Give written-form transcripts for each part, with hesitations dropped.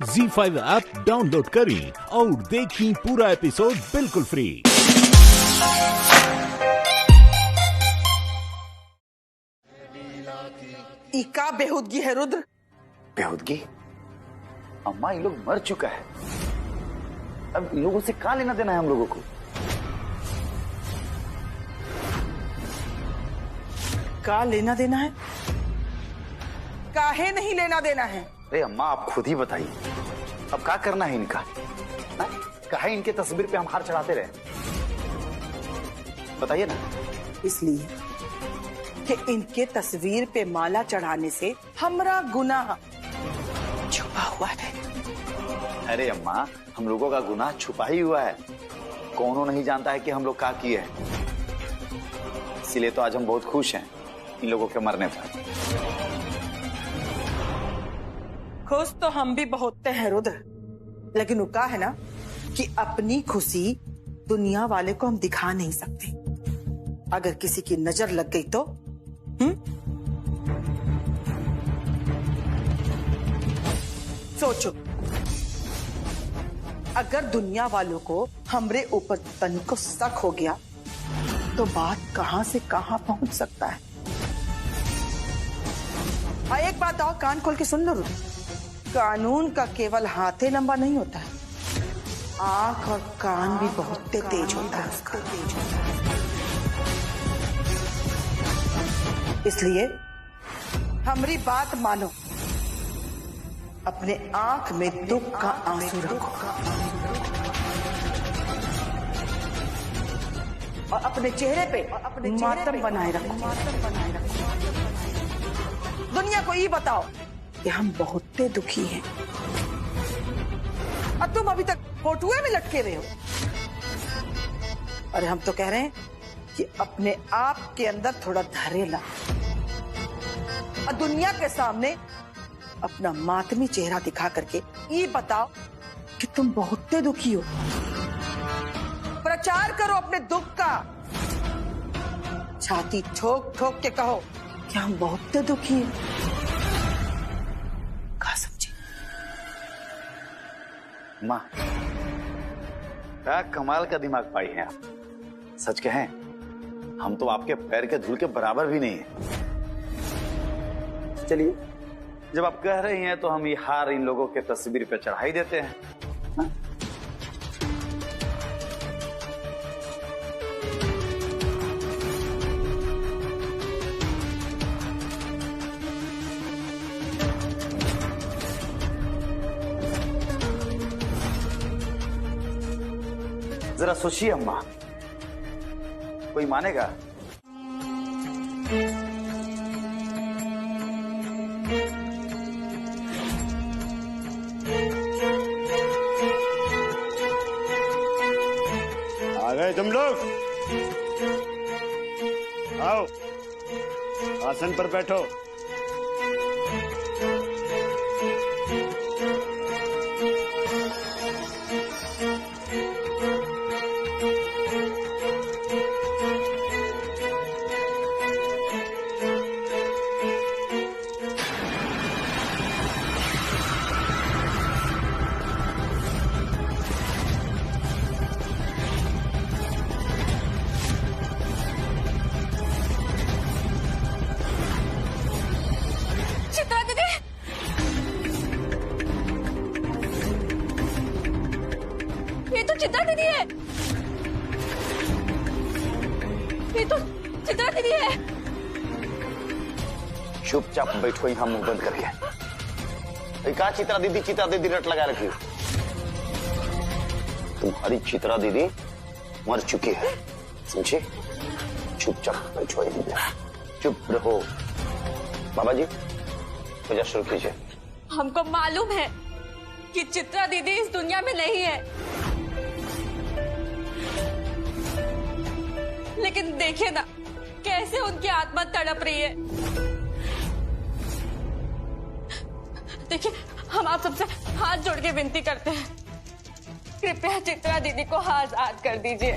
ZEE5 app download करें और देखें पूरा एपिसोड बिल्कुल फ्री। इका बेहूदगी है रुद्र। बेहूदगी? अम्मा, ये लोग मर चुका है। अब इन लोगों से क्या लेना देना है हम लोगों को? का लेना देना है? काहे नहीं लेना देना है? अरे अम्मा, आप खुद ही बताइए, अब क्या करना है इनका? काहे इनके तस्वीर पे हम हार चढ़ाते रहे? बताइए ना। इसलिए कि इनके तस्वीर पे माला चढ़ाने से हमरा गुनाह छुपा हुआ है। अरे अम्मा, हम लोगों का गुनाह छुपा ही हुआ है। कौनो नहीं जानता है कि हम लोग क्या किए हैं। इसीलिए तो आज हम बहुत खुश हैं इन लोगों के मरने पर। खुश तो हम भी बहुत हैं रुद्र, लेकिन वो का है ना कि अपनी खुशी दुनिया वाले को हम दिखा नहीं सकते। अगर किसी की नजर लग गई तो सोचो, अगर दुनिया वालों को हमरे ऊपर तनिको शक हो गया तो बात कहां से कहां पहुंच सकता है। एक बात और कान खोल के सुन लो रुद्र, कानून का केवल हाथे लंबा नहीं होता है, आंख और कान भी बहुत तेज होता है उसका। इसलिए हमारी बात मानो, अपने आंख में दुख का आंसू रखो और अपने चेहरे पे मातम बनाए रखो। दुनिया को ये बताओ कि हम बहुत दुखी हैं और तुम अभी तक फोटुए में लटके हुए हो। अरे हम तो कह रहे हैं कि अपने आप के अंदर थोड़ा धैर्य ला और दुनिया के सामने अपना मातमी चेहरा दिखा करके ये बताओ कि तुम बहुत दुखी हो। प्रचार करो अपने दुख का, छाती ठोक ठोक के कहो कि हम बहुत दुखी हैं। कहा समझे? माँ, क्या कमाल का दिमाग पाई हैं आप। सच कहें, हम तो आपके पैर के धूल के बराबर भी नहीं है। चलिए, जब आप कह रही हैं तो हम ये हार इन लोगों के तस्वीर पे चढ़ा ही देते हैं। हा? जरा सोचिए अम्मा, कोई मानेगा? आ गए तुम लोग? आओ, आसन पर बैठो। ये तो चित्रा दीदी है। ये तो चित्रा दीदी है। चुपचाप बैठो यहाँ मुंह बंद करके। कहा चित्रा दीदी रट लगा रखी हो। तुम्हारी चित्रा दीदी मर चुकी है, समझे? चुपचाप बैठो यहाँ, चुप रहो। बाबा जी, पूजा शुरू कीजिए। हमको मालूम है कि चित्रा दीदी इस दुनिया में नहीं है, लेकिन देखिए ना कैसे उनकी आत्मा तड़प रही है। देखिए, हम आप सबसे हाथ जोड़ के विनती करते हैं, कृपया चित्रा दीदी को आजाद कर दीजिए।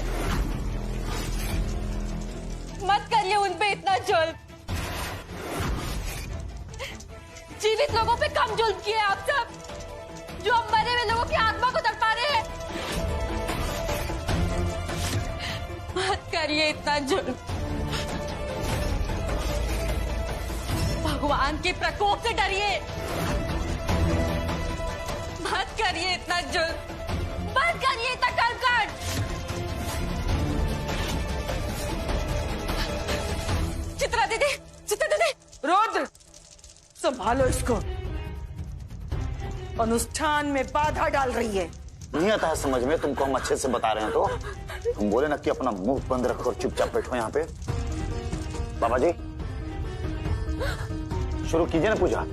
मत करिए उन पे इतना जुल्म। जीवित लोगों पे कम जुल्म किए आप सब, जो करिए इतना जुल्म। भगवान के प्रकोप से डरिए। मत करिए इतना जुल्म, मत करिए इतना कर्मकांड। चित्रा दीदी, चित्रा दीदी। रुद्र, संभालो इसको। अनुष्ठान में बाधा डाल रही है। नहीं आता है समझ में, तुमको हम अच्छे से बता रहे हैं तो हम बोले ना कि अपना मुंह बंद रखो और चुपचाप बैठो यहाँ पे। बाबा जी शुरू कीजिए ना पूजा।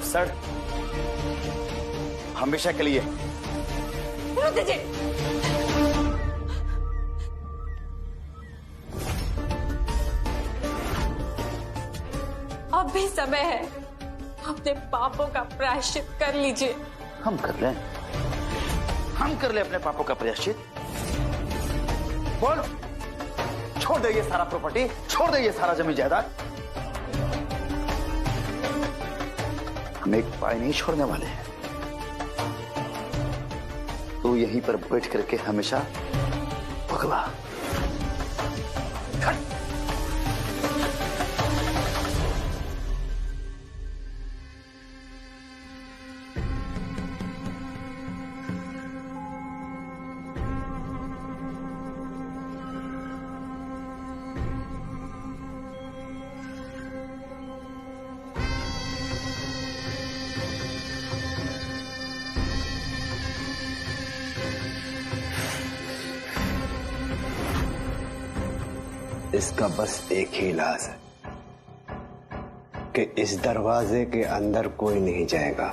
सर हमेशा के लिए रुद्र जी, अब भी समय है, अपने पापों का प्रायश्चित कर लीजिए। हम कर लें, हम कर ले अपने पापों का प्रायश्चित। बोल, छोड़ दे ये सारा प्रॉपर्टी, छोड़ दे ये सारा जमीन जायदाद। हम एक पाई नहीं छोड़ने वाले हैं। तू यहीं पर बैठ करके हमेशा पगला। इसका बस एक ही इलाज है कि इस दरवाजे के अंदर कोई नहीं जाएगा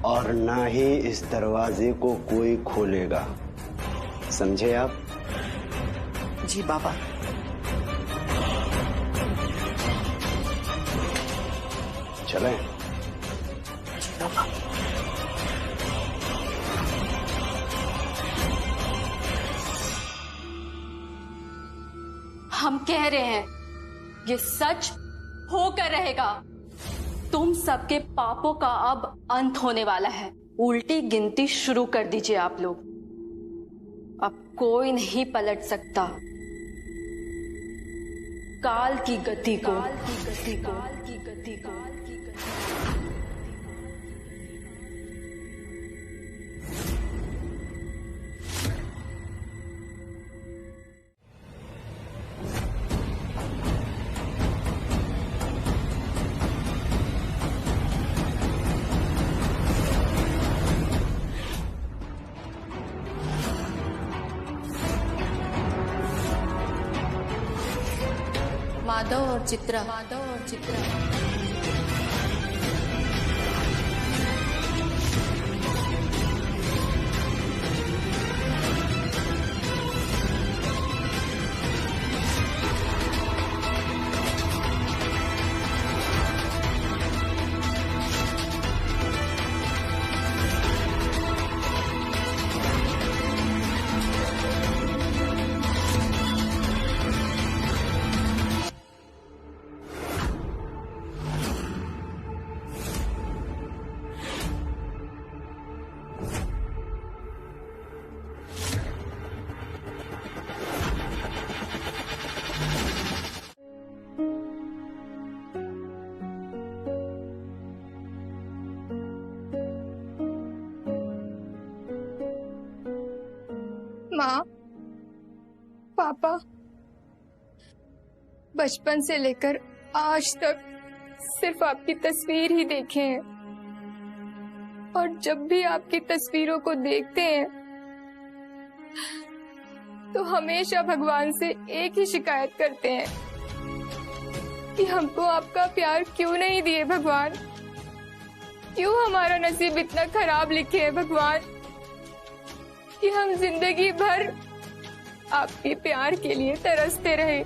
और ना ही इस दरवाजे को कोई खोलेगा। समझे आप? जी बाबा। चलें। जी बाबा। हम कह रहे हैं ये सच होकर रहेगा। तुम सबके पापों का अब अंत होने वाला है। उल्टी गिनती शुरू कर दीजिए आप लोग। अब कोई नहीं पलट सकता काल की गति को। माधव और चित्रा, माधव और चित्रा। माँ, पापा, बचपन से लेकर आज तक सिर्फ आपकी तस्वीर ही देखे हैं और जब भी आपकी तस्वीरों को देखते हैं तो हमेशा भगवान से एक ही शिकायत करते हैं कि हमको आपका प्यार क्यों नहीं दिए भगवान। क्यों हमारा नसीब इतना खराब लिखे है भगवान कि हम जिंदगी भर आपके प्यार के लिए तरसते रहे।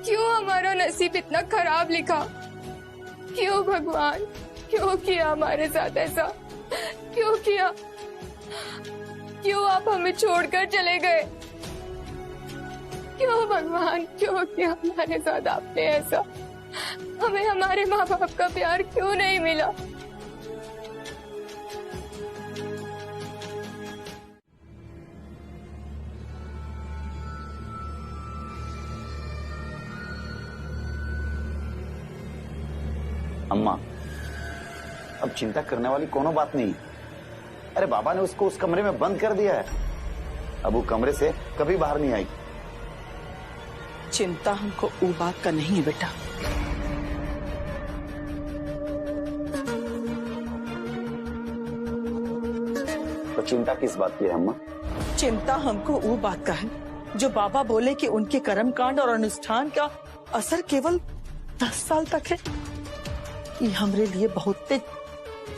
क्यों हमारा नसीब इतना खराब लिखा। क्यों भगवान, क्यों किया हमारे साथ ऐसा, क्यों किया। क्यों आप हमें छोड़कर चले गए। क्यों भगवान, क्यों किया हमारे साथ आपने ऐसा। हमें हमारे माँ बाप का प्यार क्यों नहीं मिला। अम्मा, अब चिंता करने वाली कोनो बात नहीं। अरे बाबा ने उसको उस कमरे में बंद कर दिया है, अब वो कमरे से कभी बाहर नहीं आएगी। चिंता हमको वो बात का नहीं है बेटा। तो चिंता किस बात की है अम्मा? चिंता हमको वो बात का है जो बाबा बोले कि उनके कर्मकांड और अनुष्ठान का असर केवल 10 साल तक है। ये हमारे लिए बहुत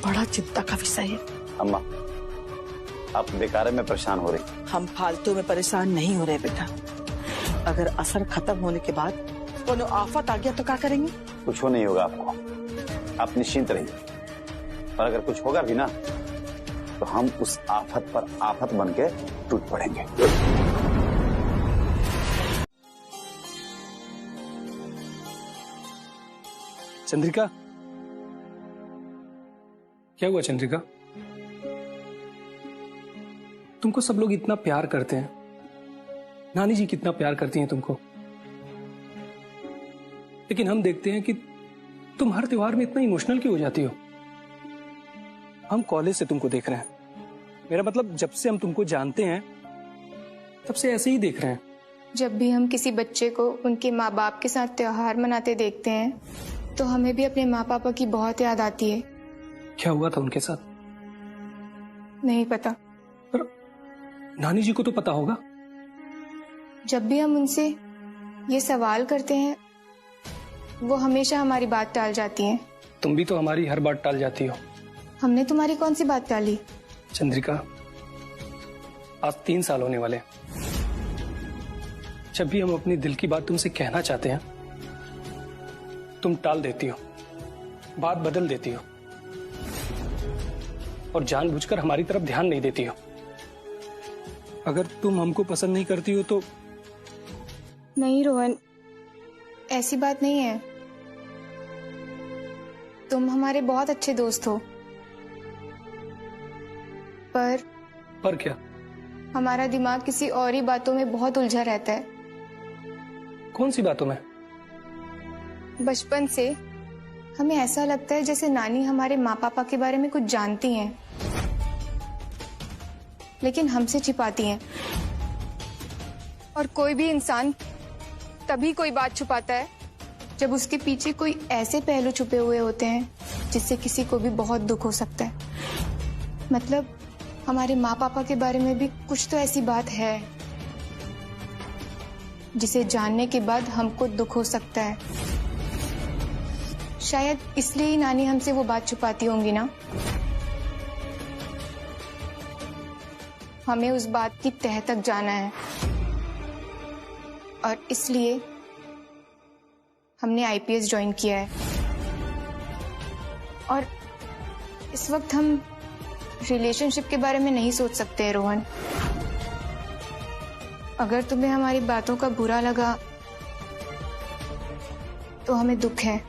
बड़ा चिंता का विषय है। अम्मा, आप बेकार में परेशान हो रही। हम फालतू में परेशान नहीं हो रहे बेटा। अगर असर खत्म होने के बाद कोनो आफत आ गया तो क्या करेंगे? कुछ नहीं होगा आपको, आप निश्चिंत रहिए। और अगर कुछ होगा भी ना तो हम उस आफत पर आफत बन के टूट पड़ेंगे। चंद्रिका, क्या हुआ चंद्रिका? तुमको सब लोग इतना प्यार करते हैं, नानी जी कितना प्यार करती हैं तुमको, लेकिन हम देखते हैं कि तुम हर त्योहार में इतना इमोशनल क्यों हो जाती हो। हम कॉलेज से तुमको देख रहे हैं, मेरा मतलब जब से हम तुमको जानते हैं तब से ऐसे ही देख रहे हैं। जब भी हम किसी बच्चे को उनके माँ बाप के साथ त्योहार मनाते देखते हैं तो हमें भी अपने माँ पापा की बहुत याद आती है। क्या हुआ था उनके साथ? नहीं पता। पर नानी जी को तो पता होगा। जब भी हम उनसे ये सवाल करते हैं वो हमेशा हमारी बात टाल जाती हैं। तुम भी तो हमारी हर बात टाल जाती हो। हमने तुम्हारी कौन सी बात टाली? चंद्रिका, आज 3 साल होने वाले। जब भी हम अपनी दिल की बात तुमसे कहना चाहते हैं तुम टाल देती हो, बात बदल देती हो और जानबूझकर हमारी तरफ ध्यान नहीं देती हो। अगर तुम हमको पसंद नहीं करती हो तो। नहीं रोहन, ऐसी बात नहीं है। तुम हमारे बहुत अच्छे दोस्त हो, पर क्या? हमारा दिमाग किसी और ही बातों में बहुत उलझा रहता है। कौन सी बातों में? बचपन से हमें ऐसा लगता है जैसे नानी हमारे माँ पापा के बारे में कुछ जानती हैं, लेकिन हमसे छिपाती हैं। और कोई भी इंसान तभी कोई बात छुपाता है जब उसके पीछे कोई ऐसे पहलू छुपे हुए होते हैं जिससे किसी को भी बहुत दुख हो सकता है। मतलब हमारे माँ पापा के बारे में भी कुछ तो ऐसी बात है जिसे जानने के बाद हमको दुख हो सकता है। शायद इसलिए ही नानी हमसे वो बात छुपाती होंगी ना। हमें उस बात की तह तक जाना है और इसलिए हमने आईपीएस ज्वाइन किया है। और इस वक्त हम रिलेशनशिप के बारे में नहीं सोच सकते हैं रोहन। अगर तुम्हें हमारी बातों का बुरा लगा तो हमें दुख है।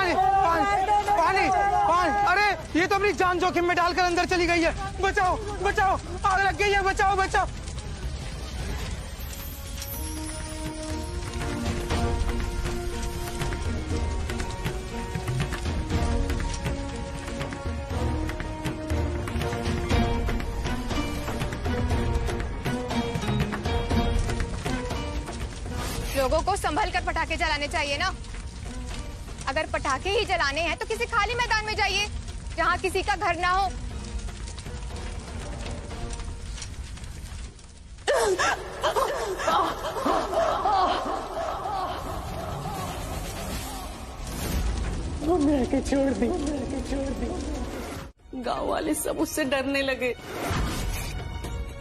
पानी पानी पानी पानी। अरे ये तो अपनी जान जोखिम में डालकर अंदर चली गई है। बचाओ बचाओ, आग लग गई है, बचाओ बचाओ। लोगों को संभल कर पटाखे जलाने चाहिए ना। अगर पटाखे ही जलाने हैं तो किसी खाली मैदान में जाइए जहां किसी का घर ना हो। छोड़ दी। गांव वाले सब उससे डरने लगे।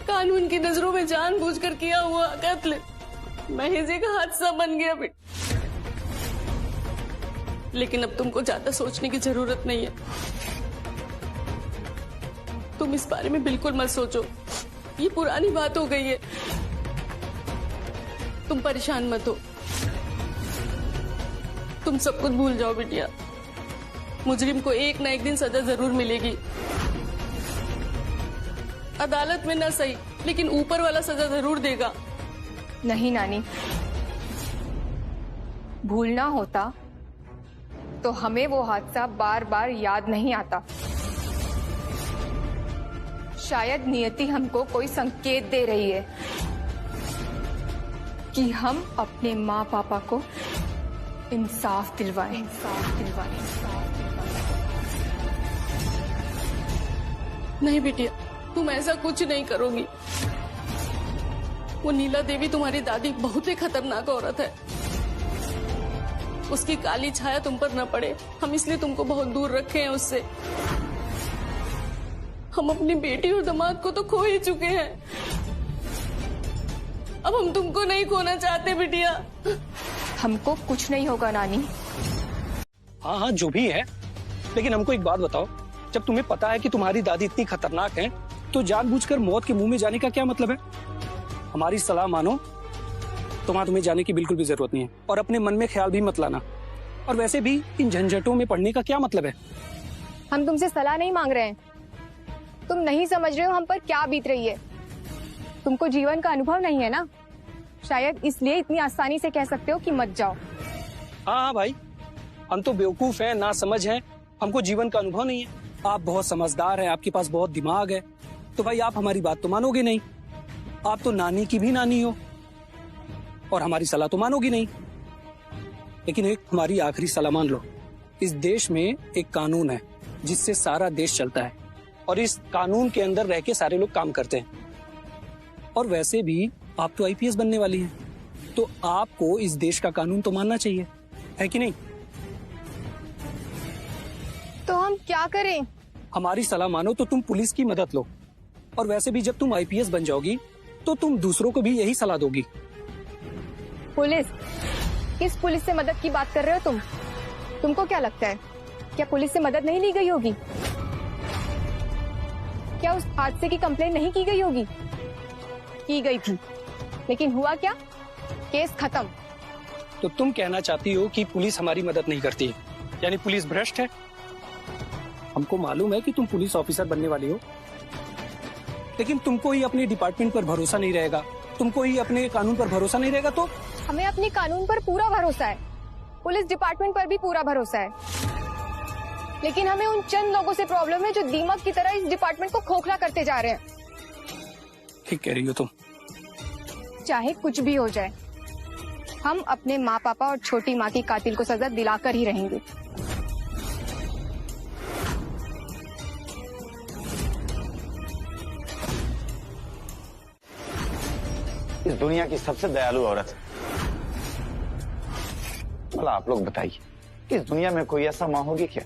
कानून की नजरों में जानबूझकर किया हुआ कत्ल महज एक हादसा बन गया बेटा। लेकिन अब तुमको ज्यादा सोचने की जरूरत नहीं है। तुम इस बारे में बिल्कुल मत सोचो, ये पुरानी बात हो गई है। तुम परेशान मत हो, तुम सब कुछ भूल जाओ बिटिया। मुजरिम को एक ना एक दिन सजा जरूर मिलेगी। अदालत में ना सही, लेकिन ऊपर वाला सजा जरूर देगा। नहीं नानी, भूलना होता तो हमें वो हादसा बार बार याद नहीं आता। शायद नियति हमको कोई संकेत दे रही है कि हम अपने माँ पापा को इंसाफ दिलवाएं। नहीं बिटिया, तुम ऐसा कुछ नहीं करोगी। वो नीला देवी तुम्हारी दादी बहुत ही खतरनाक औरत है। उसकी काली छाया तुम पर न पड़े, हम इसलिए तुमको बहुत दूर रखे हैं उससे। हम अपनी बेटी और दामाद को तो खो ही चुके हैं, अब हम तुमको नहीं खोना चाहते बिटिया। हमको कुछ नहीं होगा नानी। हाँ हाँ जो भी है, लेकिन हमको एक बात बताओ, जब तुम्हें पता है कि तुम्हारी दादी इतनी खतरनाक है तो जानबूझकर मौत के मुंह में जाने का क्या मतलब है? हमारी सलाह मानो, तुम्हें जाने की बिल्कुल भी जरूरत नहीं है और अपने मन में ख्याल भी मत लाना। और वैसे भी इन झंझटों में पड़ने का क्या मतलब है? हम तुमसे सलाह नहीं मांग रहे हैं, तुम नहीं समझ रहे हो हम पर क्या बीत रही है। तुमको जीवन का अनुभव नहीं है ना, शायद इसलिए इतनी आसानी से कह सकते हो कि मत जाओ। हाँ हाँ भाई, हम तो बेवकूफ हैं, ना समझ हैं, हमको जीवन का अनुभव नहीं है। आप बहुत समझदार हैं, आपके पास बहुत दिमाग है, तो भाई आप हमारी बात तो मानोगे नहीं। आप तो नानी की भी नानी हो और हमारी सलाह तो मानोगी नहीं। लेकिन एक हमारी आखिरी सलाह मान लो, इस देश में एक कानून है जिससे सारा देश चलता है और इस कानून के अंदर रह के सारे लोग काम करते हैं। और वैसे भी आप तो आईपीएस बनने वाली हैं, तो आपको इस देश का कानून तो मानना चाहिए, है कि नहीं? तो हम क्या करें? हमारी सलाह मानो तो तुम पुलिस की मदद लो। और वैसे भी जब तुम आईपीएस बन जाओगी तो तुम दूसरों को भी यही सलाह दोगी। पुलिस? किस पुलिस से मदद की बात कर रहे हो तुम? तुमको क्या लगता है, क्या पुलिस से मदद नहीं ली गई होगी? क्या उस हादसे की कंप्लेन नहीं की गई होगी? की गई थी, लेकिन हुआ क्या? केस खत्म। तो तुम कहना चाहती हो कि पुलिस हमारी मदद नहीं करती, यानी पुलिस भ्रष्ट है? हमको मालूम है कि तुम पुलिस ऑफिसर बनने वाली हो, लेकिन तुमको ही अपने डिपार्टमेंट पर भरोसा नहीं रहेगा, तुमको ही अपने कानून पर भरोसा नहीं रहेगा। तो हमें अपने कानून पर पूरा भरोसा है, पुलिस डिपार्टमेंट पर भी पूरा भरोसा है, लेकिन हमें उन चंद लोगों से प्रॉब्लम है जो दीमक की तरह इस डिपार्टमेंट को खोखला करते जा रहे हैं। ठीक कह रही हो तुम। चाहे कुछ भी हो जाए, हम अपने माँ पापा और छोटी माँ की कातिल को सजा दिलाकर ही रहेंगे। इस दुनिया की सबसे दयालु औरत। भला आप लोग बताइए, इस दुनिया में कोई ऐसा माँ होगी क्या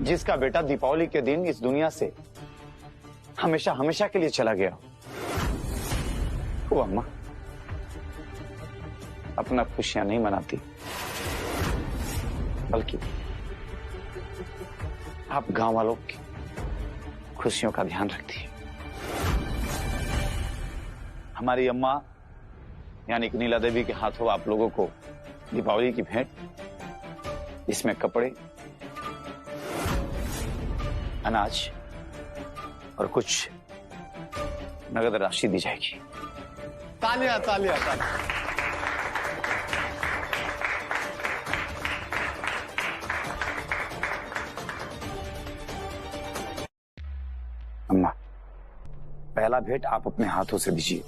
जिसका बेटा दीपावली के दिन इस दुनिया से हमेशा हमेशा के लिए चला गया? वो अम्मा अपना खुशियां नहीं मनाती, बल्कि आप गांव वालों की खुशियों का ध्यान रखती है। हमारी अम्मा यानी कि नीला देवी के हाथों आप लोगों को दीपावली की भेंट इसमें कपड़े, अनाज और कुछ नगद राशि दी जाएगी। तालियां तालियां तालियां। अम्मा, पहला भेंट आप अपने हाथों से दीजिए।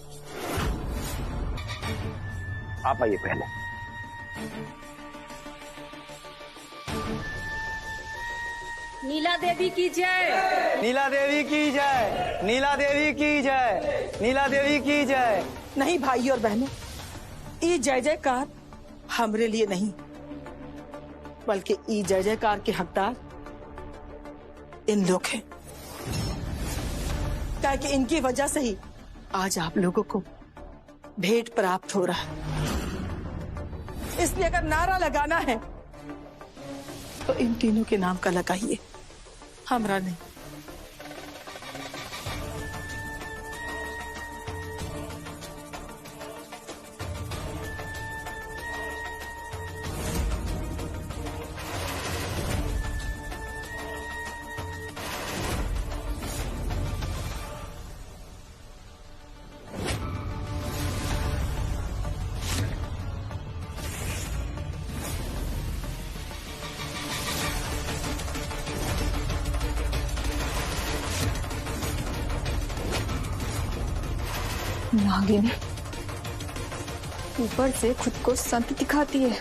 आप आइए पहले। नीला देवी की जय। नीला देवी की जय। नीला देवी की जय। नीला देवी की जय। नहीं भाई और बहनों, ये जय जयकार हमरे लिए नहीं, बल्कि ये जय जयकार के हकदार इन लोग हैं, ताकि इनकी वजह से ही आज आप लोगों को भेंट प्राप्त हो रहा है। इसलिए अगर नारा लगाना है तो इन तीनों के नाम का लगाइए, हमरा नहीं। नागिन ऊपर से खुद को संत दिखाती है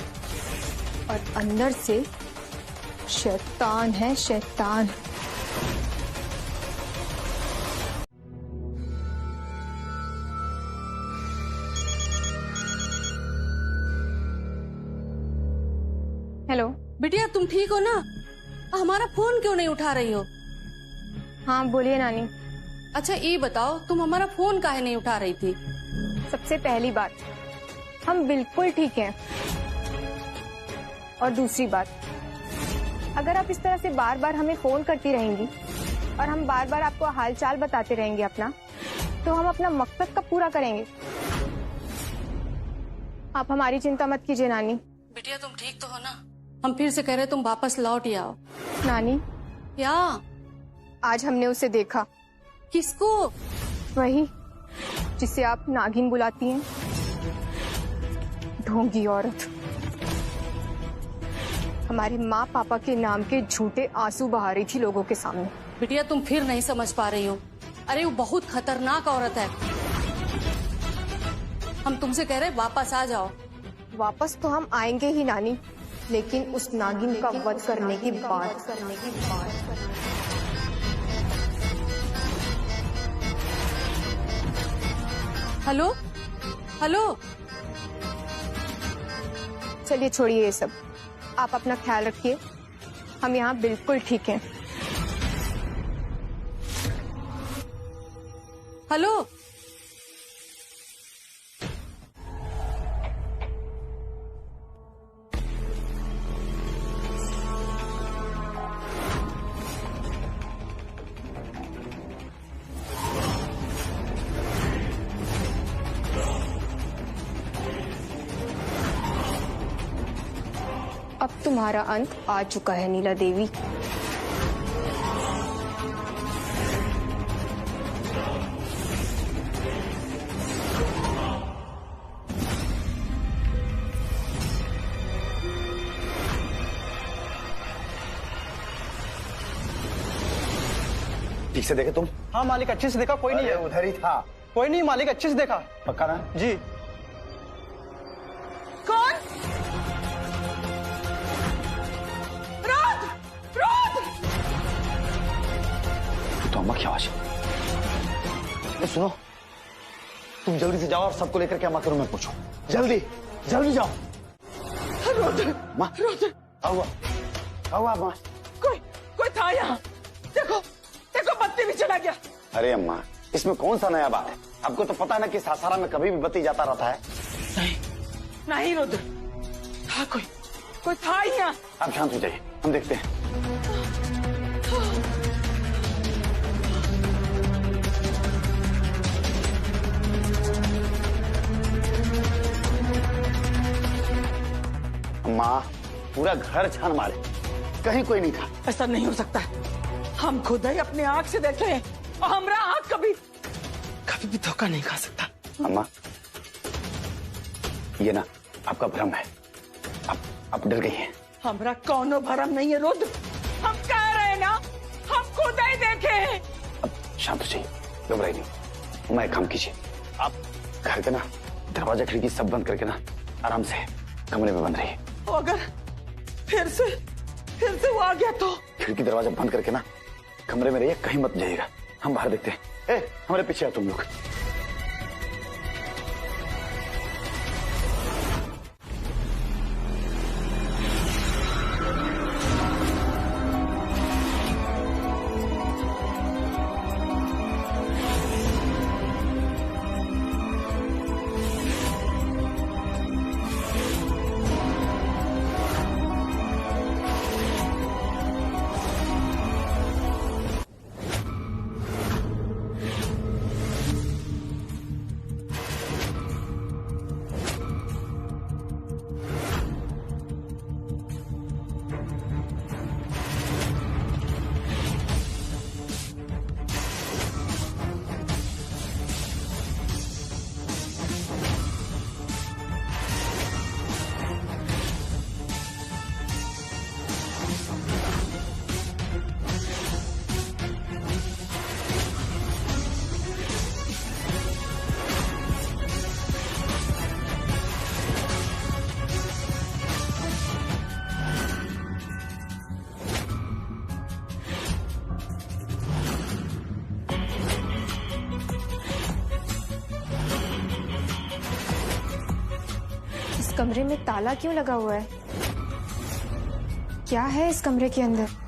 और अंदर से शैतान है, शैतान। हेलो बिटिया, तुम ठीक हो ना? हमारा फोन क्यों नहीं उठा रही हो? हाँ बोलिए नानी। अच्छा ये बताओ, तुम हमारा फोन काहे नहीं उठा रही थी? सबसे पहली बात, हम बिल्कुल ठीक हैं। और दूसरी बात, अगर आप इस तरह से बार बार हमें फोन करती रहेंगी और हम बार बार आपको हालचाल बताते रहेंगे अपना, तो हम अपना मकसद कब पूरा करेंगे? आप हमारी चिंता मत कीजिए नानी। बिटिया तुम ठीक तो हो ना? हम फिर से कह रहे तुम वापस लौट ही आओ। नानी क्या? आज हमने उसे देखा। किसको? वही जिसे आप नागिन बुलाती हैं, ढोंगी औरत। हमारे माँ पापा के नाम के झूठे आंसू बहा रही थी लोगों के सामने। बिटिया तुम फिर नहीं समझ पा रही हो। अरे वो बहुत खतरनाक औरत है। हम तुमसे कह रहे वापस आ जाओ। वापस तो हम आएंगे ही नानी, लेकिन उस नागिन का वध करने के बाद। Hello hello. चलिए छोड़िए ये सब, आप अपना ख्याल रखिए। हम यहाँ बिल्कुल ठीक हैं। हेलो। अब तुम्हारा अंत आ चुका है नीला देवी। ठीक से देखे तुम? हाँ मालिक, अच्छे से देखा। कोई नहीं है उधर ही था। कोई नहीं मालिक, अच्छे से देखा। पक्का ना? जी। कौन? रोद! रोद! तो अम्मा की आवाज। सुनो, तुम जल्दी से जाओ और सबको लेकर के अम्मा के रूम में पूछो। जल्दी जल्दी जाओ। रोद! माँ रोद! आओ अम्मा। कोई था यहाँ? देखो देखो, बत्ती भी चला गया। अरे अम्मा, इसमें कौन सा नया बात है? आपको तो पता है ना कि सासाराम में कभी भी बत्ती जाता रहता है। नहीं नहीं रुद्र, था कोई था यहाँ। आप शांत हो जाइए, हम देखते हैं। अम्मा पूरा घर छान मारे, कहीं कोई नहीं था। ऐसा नहीं हो सकता है। हम खुद ही अपने आंख से देखे हैं और हमारा आंख कभी भी धोखा नहीं खा सकता। अम्मा, ये ना आपका भ्रम है, आप डर गई हैं। हमारा कौनो भरम नहीं है रुद्र, हम कह रहे हैं ना, हम खुद ही देखे हैं। अब शांत हो जाइए, घबराइए नहीं। मैं एक काम कीजिए, आप घर के ना दरवाजा खिड़की सब बंद करके ना आराम से कमरे में बंद रहिए। तो अगर फिर से वो आ गया तो? खिड़की दरवाजा बंद करके ना कमरे में रहिए, कहीं मत जाइएगा। हम बाहर देखते हैं। हमारे पीछे आओ तुम लोग। कमरे में ताला क्यों लगा हुआ है? क्या है इस कमरे के अंदर?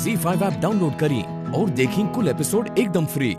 ZEE5 ऐप डाउनलोड करें और देखें कुल एपिसोड एकदम फ्री।